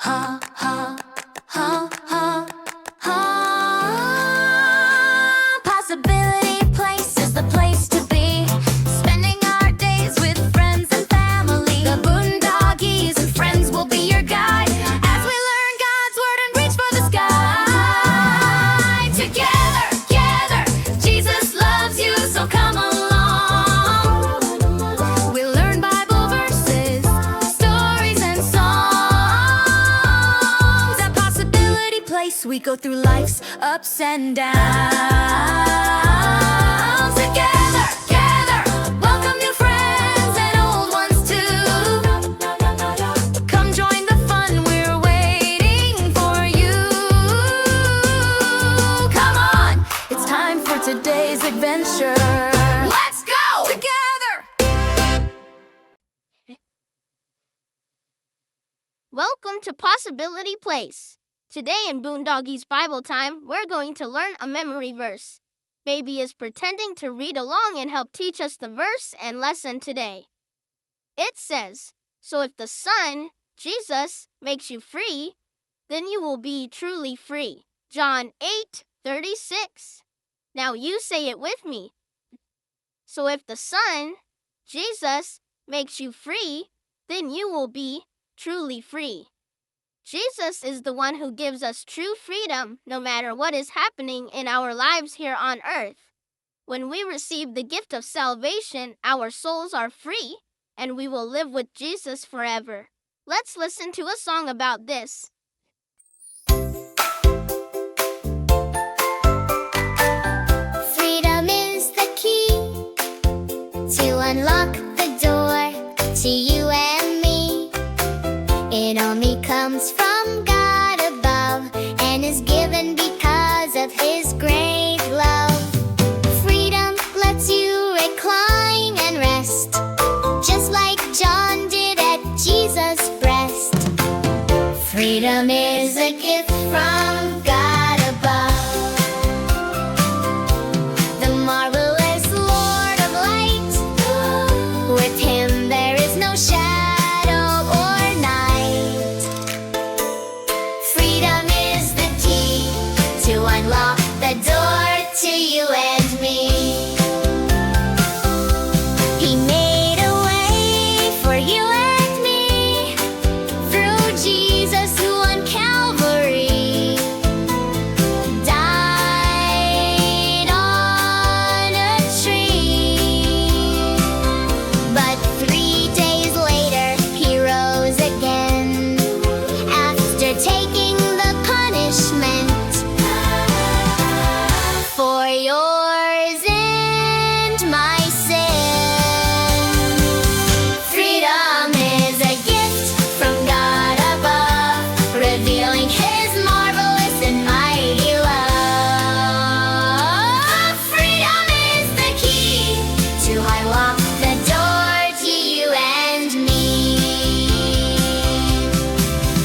ha, ha, ha, ha, ha. Possibility Place is the place to be. Spending our days with friends and family. The Boondoggies and friends will be your guide as we learn God's word and reach for the sky. Together, together, Jesus loves you, so come along. We'll learn Bible verses, stories and songs. At Possibility Place, we go through life's ups and downs. Together, together, welcome new friends and old ones too. Come join the fun, we're waiting for you. Come on, it's time for today's adventure. Let's go! Together! Welcome to Possibility Place. Today in Boondoggies Bible Time, we're going to learn a memory verse. Baby is pretending to read along and help teach us the verse and lesson today. It says, "So if the Son, Jesus, makes you free, then you will be truly free." John 8:36. Now you say it with me. So if the Son, Jesus, makes you free, then you will be truly free. Jesus is the one who gives us true freedom no matter what is happening in our lives here on earth. When we receive the gift of salvation, our souls are free and we will live with Jesus forever. Let's listen to a song about this. Freedom is the key to unlock the door to you and me. It only comes from God above and is given because of His great love. Freedom lets you recline and rest, just like John did at Jesus' breast. Freedom is a gift from God above. The marvelous Lord of light, with Him there is no shadow or night. Freedom is the key to unlock the door to you and me. He made a way for you and me through Jesus, who on Calvary died on a tree. But 3 days later He rose again after taking the punishment for yours and my sin. Freedom is a gift from God above, revealing His marvelous and mighty love. Freedom is the key to unlock the door to you and me.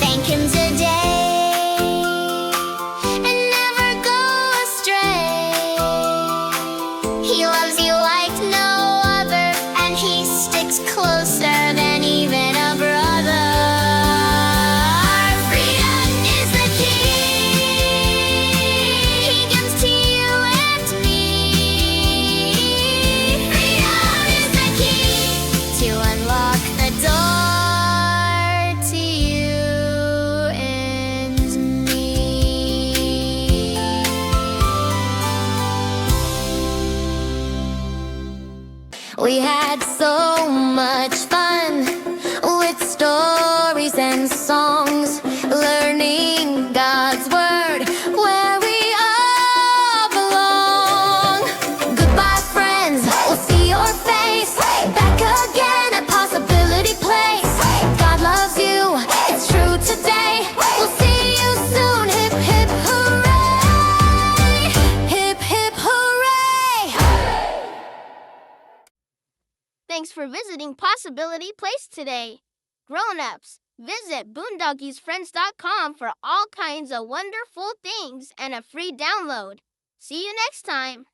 Thank Him today and never go astray. He loves you like no other, and He sticks closer than even a brother. Freedom is the key He gives to you and me. Freedom is the key to unlock the door to you and me. We had so much fun with stories and songs, learning God's word where we all belong. Goodbye, friends, we'll see your face back again at Possibility Place. God loves you, it's true today. We'll see you soon. Hip, hip, hooray! Hip, hip, hooray! Thanks for visiting Possibility Place today. Grown-ups, visit boondoggiesfriends.com for all kinds of wonderful things and a free download. See you next time.